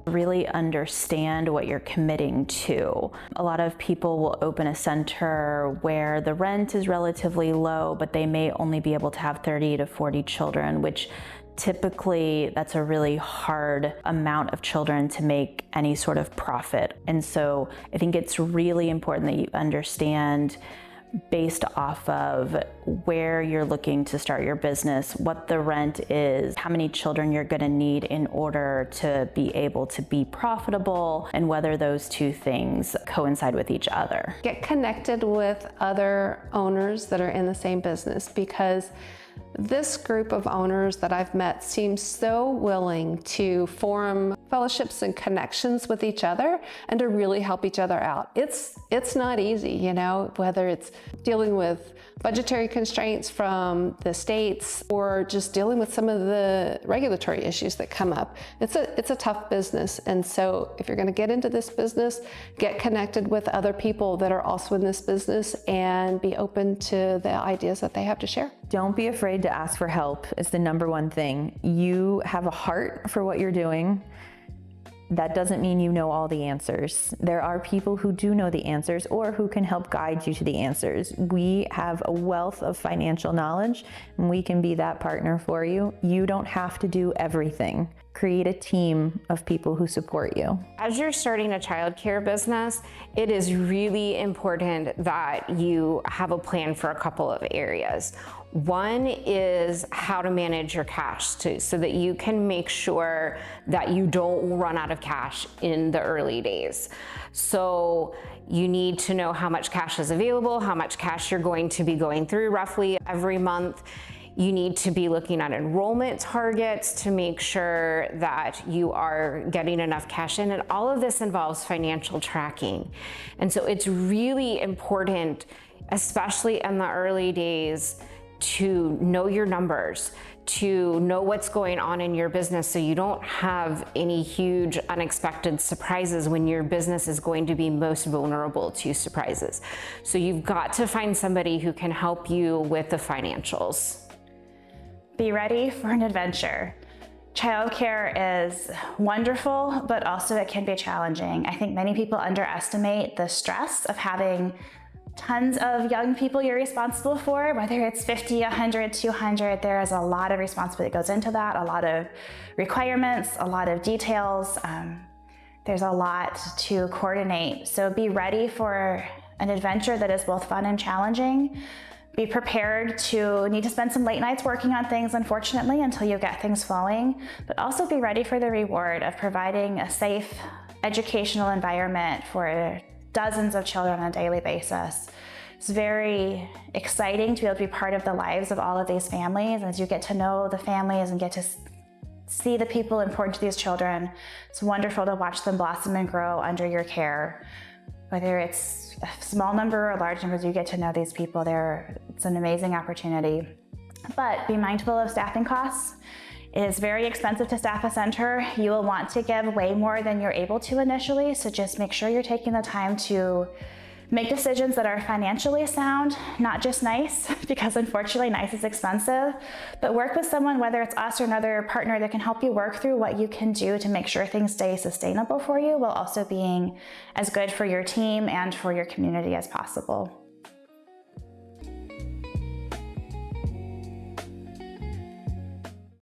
Really understand what you're committing to. A lot of people will open a center where the rent is relatively low, but they may only be able to have 30 to 40 children, which typically that's a really hard amount of children to make any sort of profit. And so I think it's really important that you understand, based off of where you're looking to start your business, what the rent is, how many children you're going to need in order to be able to be profitable, and whether those two things coincide with each other. Get connected with other owners that are in the same business, because this group of owners that I've met seems so willing to form fellowships and connections with each other and to really help each other out. It's not easy, you know, whether it's dealing with budgetary constraints from the states or just dealing with some of the regulatory issues that come up. It's a tough business. And so if you're going to get into this business, get connected with other people that are also in this business and be open to the ideas that they have to share. Don't be afraid to ask for help. It's the number one thing. You have a heart for what you're doing. That doesn't mean you know all the answers. There are people who do know the answers or who can help guide you to the answers. We have a wealth of financial knowledge and we can be that partner for you. You don't have to do everything. Create a team of people who support you. As you're starting a childcare business, it is really important that you have a plan for a couple of areas. One is how to manage your cash so that you can make sure that you don't run out of cash in the early days. So you need to know how much cash is available, how much cash you're going to be going through roughly every month. You need to be looking at enrollment targets to make sure that you are getting enough cash in, and all of this involves financial tracking. And so it's really important, especially in the early days, to know your numbers, to know what's going on in your business so you don't have any huge unexpected surprises when your business is going to be most vulnerable to surprises. So you've got to find somebody who can help you with the financials. Be ready for an adventure. Childcare is wonderful, but also it can be challenging. I think many people underestimate the stress of having tons of young people you're responsible for, whether it's 50, 100, 200, there is a lot of responsibility that goes into that, a lot of requirements, a lot of details. There's a lot to coordinate. So be ready for an adventure that is both fun and challenging. Be prepared to need to spend some late nights working on things, unfortunately, until you get things flowing, but also be ready for the reward of providing a safe educational environment for dozens of children on a daily basis. It's very exciting to be able to be part of the lives of all of these families. As you get to know the families and get to see the people important to these children, it's wonderful to watch them blossom and grow under your care. Whether it's a small number or large numbers, you get to know these people. It's an amazing opportunity. But be mindful of staffing costs. It is very expensive to staff a center. You will want to give way more than you're able to initially, so just make sure you're taking the time to make decisions that are financially sound, not just nice, because unfortunately nice is expensive, but work with someone, whether it's us or another partner, that can help you work through what you can do to make sure things stay sustainable for you, while also being as good for your team and for your community as possible.